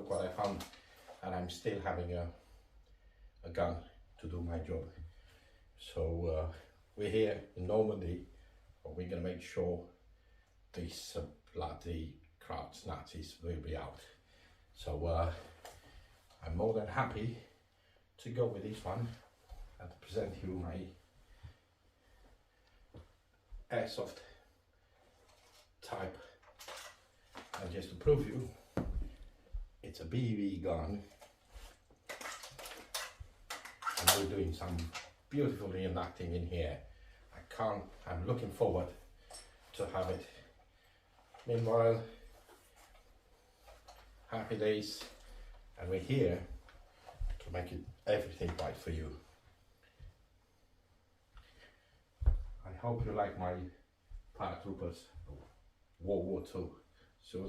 look what I found, and I'm still having a gun to do my job. So we're here in Normandy, but we're gonna make sure these bloody Krauts Nazis will be out. So I'm more than happy to go with this one and to present you my Airsoft type, and just to prove you it's a BB gun, and we're doing some beautiful reenacting in here. I'm looking forward to have it. Meanwhile, happy days, and we're here to make it everything right for you. I hope you like my Paratroopers World War II suit.